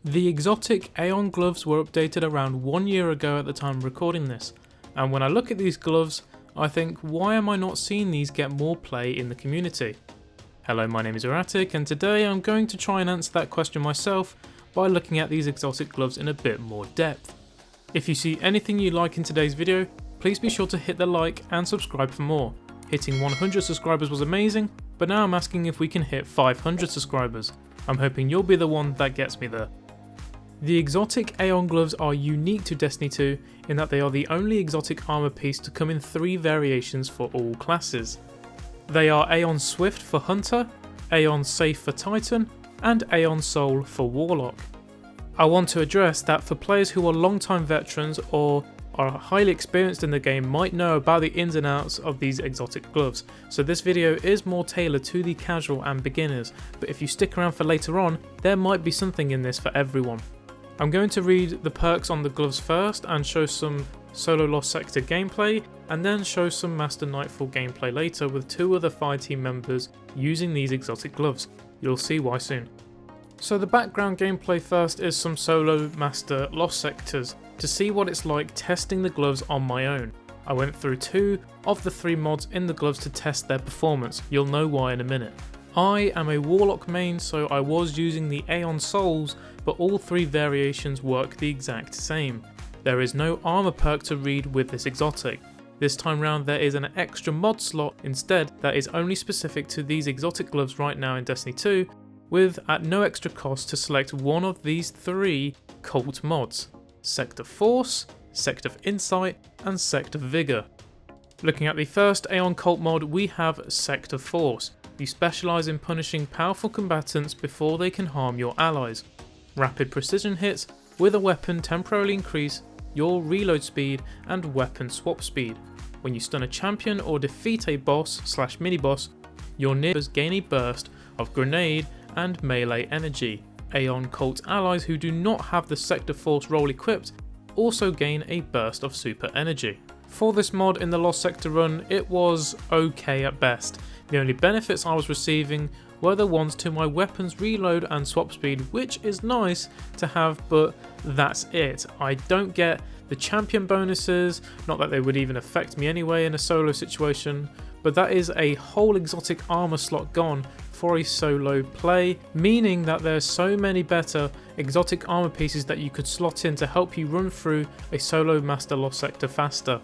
The exotic Aeon gloves were updated around 1 year ago at the time of recording this, and when I look at these gloves, I think, why am I not seeing these get more play in the community? Hello, my name is ERATTIC, and today I'm going to try and answer that question myself by looking at these exotic gloves in a bit more depth. If you see anything you like in today's video, please be sure to hit the like and subscribe for more. Hitting 100 subscribers was amazing, but now I'm asking if we can hit 500 subscribers. I'm hoping you'll be the one that gets me there. The exotic Aeon gloves are unique to Destiny 2 in that they are the only exotic armor piece to come in 3 variations for all classes. They are Aeon Swift for Hunter, Aeon Safe for Titan, and Aeon Soul for Warlock. I want to address that for players who are long-time veterans or are highly experienced in the game might know about the ins and outs of these exotic gloves, so this video is more tailored to the casual and beginners, but if you stick around for later on, there might be something in this for everyone. I'm going to read the perks on the gloves first and show some solo Lost Sector gameplay, and then show some Master Nightfall gameplay later with 2 other fireteam members using these exotic gloves. You'll see why soon. So the background gameplay first is some solo Master Lost Sectors to see what it's like testing the gloves on my own. I went through 2 of the 3 mods in the gloves to test their performance. You'll know why in a minute. I am a Warlock main, so I was using the Aeon Souls, but all 3 variations work the exact same. There is no armor perk to read with this exotic. This time round there is an extra mod slot instead that is only specific to these exotic gloves right now in Destiny 2, with at no extra cost to select one of these 3 cult mods: Sect of Force, Sect of Insight, and Sect of Vigor. Looking at the first Aeon cult mod, we have Sect of Force. You specialise in punishing powerful combatants before they can harm your allies. Rapid precision hits with a weapon temporarily increase your reload speed and weapon swap speed. When you stun a champion or defeat a boss/mini boss, your neighbours gain a burst of grenade and melee energy. Aeon cult allies who do not have the Sect of Force role equipped also gain a burst of super energy. For this mod in the Lost Sector run, it was okay at best. The only benefits I was receiving were the ones to my weapons reload and swap speed, which is nice to have, but that's it. I don't get the champion bonuses, not that they would even affect me anyway in a solo situation, but that is a whole exotic armor slot gone for a solo play, meaning that there's so many better exotic armor pieces that you could slot in to help you run through a solo Master Lost Sector faster.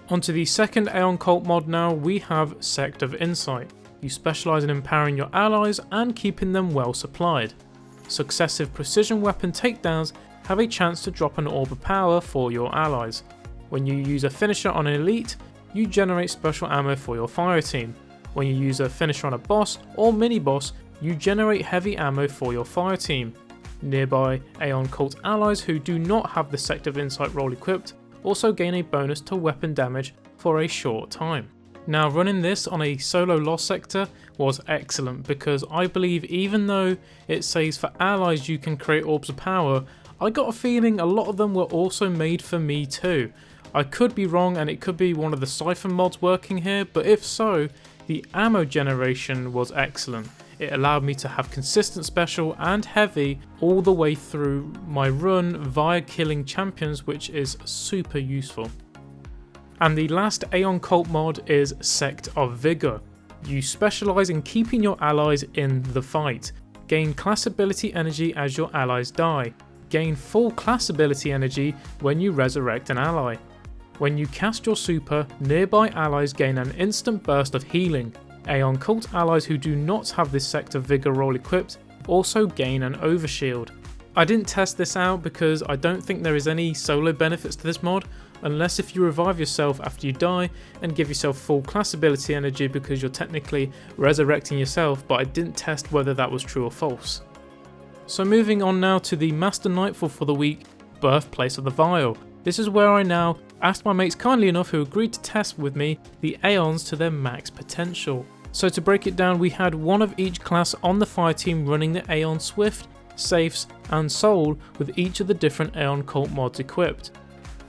Onto the second Aeon cult mod now, we have Sect of Insight. You specialise in empowering your allies and keeping them well supplied. Successive precision weapon takedowns have a chance to drop an orb of power for your allies. When you use a finisher on an elite, you generate special ammo for your fire team. When you use a finisher on a boss or mini boss, you generate heavy ammo for your fire team. Nearby Aeon cult allies who do not have the Sect of Insight role equipped also gain a bonus to weapon damage for a short time. Now, running this on a solo Lost Sector was excellent because I believe even though it says for allies you can create orbs of power, I got a feeling a lot of them were also made for me too. I could be wrong and it could be one of the Siphon mods working here, but if so, the ammo generation was excellent. It allowed me to have consistent special and heavy all the way through my run via killing champions, which is super useful. And the last Aeon cult mod is Sect of Vigor. You specialise in keeping your allies in the fight. Gain class ability energy as your allies die. Gain full class ability energy when you resurrect an ally. When you cast your super, nearby allies gain an instant burst of healing. Aeon cult allies who do not have this Sect of Vigor role equipped also gain an overshield. I didn't test this out because I don't think there is any solo benefits to this mod, unless if you revive yourself after you die and give yourself full class ability energy because you're technically resurrecting yourself, but I didn't test whether that was true or false. So moving on now to the Master Nightfall for the week, Birthplace of the Vile. This is where I now asked my mates kindly enough who agreed to test with me the Aeons to their max potential. So to break it down, we had one of each class on the fire team running the Aeon Swift, Safes and Soul with each of the different Aeon cult mods equipped.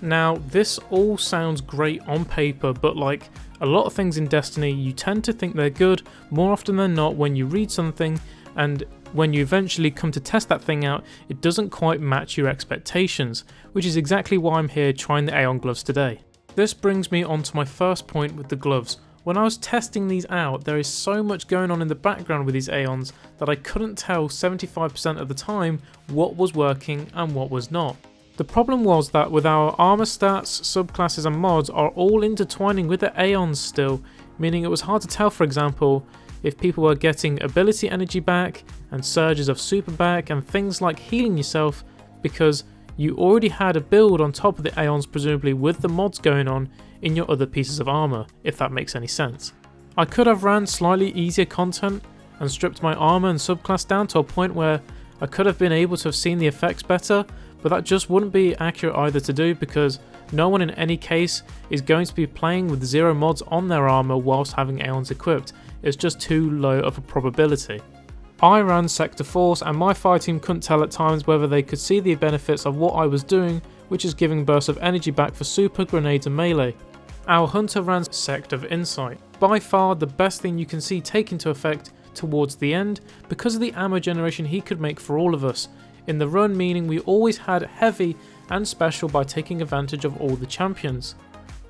Now this all sounds great on paper, but like a lot of things in Destiny, you tend to think they're good more often than not when you read something and when you eventually come to test that thing out, it doesn't quite match your expectations, which is exactly why I'm here trying the Aeon gloves today. This brings me on to my first point with the gloves. When I was testing these out, there is so much going on in the background with these Aeons that I couldn't tell 75% of the time what was working and what was not. The problem was that with our armor stats, subclasses and mods are all intertwining with the Aeons still, meaning it was hard to tell, for example, if people were getting ability energy back and surges of super back and things like healing yourself, because you already had a build on top of the Aeons, presumably with the mods going on in your other pieces of armor, if that makes any sense. I could have ran slightly easier content and stripped my armor and subclass down to a point where I could have been able to have seen the effects better, but that just wouldn't be accurate either to do, because no one in any case is going to be playing with 0 mods on their armor whilst having Aeons equipped. It's just too low of a probability. I ran Sector Force and my fireteam couldn't tell at times whether they could see the benefits of what I was doing, which is giving bursts of energy back for super, grenades and melee. Our hunter ran Sector of Insight, by far the best thing you can see take into effect towards the end because of the ammo generation he could make for all of us. In the run, meaning we always had heavy and special by taking advantage of all the champions.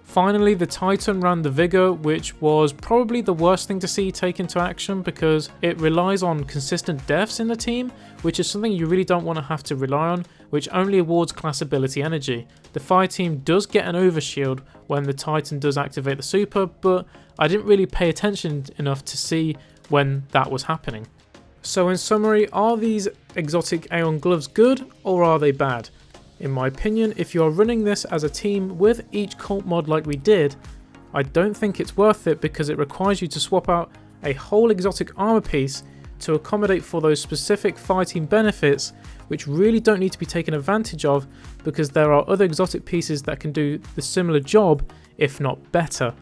Finally, the Titan ran the Vigor, which was probably the worst thing to see take into action because it relies on consistent deaths in the team, which is something you really don't want to have to rely on, which only awards class ability energy. The fire team does get an overshield when the Titan does activate the super, but I didn't really pay attention enough to see when that was happening. So in summary, are these exotic Aeon gloves good or are they bad? In my opinion, if you are running this as a team with each cult mod like we did, I don't think it's worth it because it requires you to swap out a whole exotic armor piece to accommodate for those specific fighting benefits which really don't need to be taken advantage of because there are other exotic pieces that can do the similar job, if not better.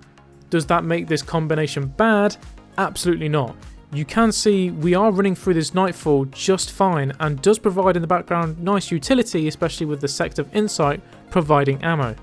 Does that make this combination bad? Absolutely not. You can see we are running through this Nightfall just fine and does provide in the background nice utility, especially with the Sector of Insight providing ammo.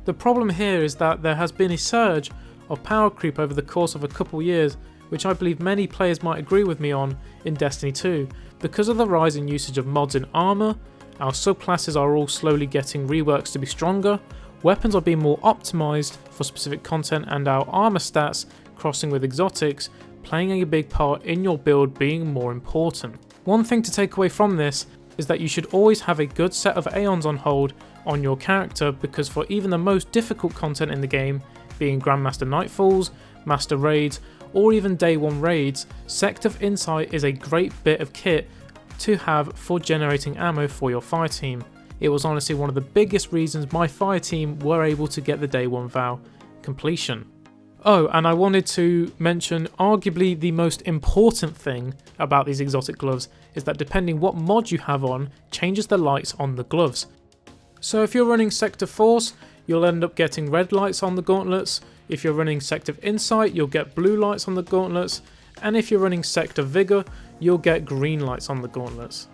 The problem here is that there has been a surge of power creep over the course of a couple years, which I believe many players might agree with me on in Destiny 2. Because of the rise in usage of mods in armor, our subclasses are all slowly getting reworks to be stronger, weapons are being more optimized for specific content, and our armor stats crossing with exotics playing a big part in your build being more important. One thing to take away from this is that you should always have a good set of Aeons on hold on your character, because for even the most difficult content in the game, being Grandmaster Nightfalls, Master Raids, or even Day 1 raids, Sector of Insight is a great bit of kit to have for generating ammo for your fire team. It was honestly one of the biggest reasons my fire team were able to get the Day 1 vow completion. Oh, and I wanted to mention arguably the most important thing about these exotic gloves is that depending what mod you have on, changes the lights on the gloves. So if you're running Sector Force, you'll end up getting red lights on the gauntlets. If you're running Sector of Insight, you'll get blue lights on the gauntlets. And if you're running Sector Vigor, you'll get green lights on the gauntlets.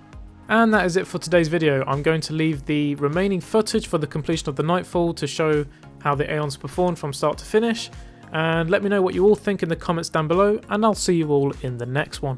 And that is it for today's video. I'm going to leave the remaining footage for the completion of the Nightfall to show how the Aeons performed from start to finish. And let me know what you all think in the comments down below, and I'll see you all in the next one.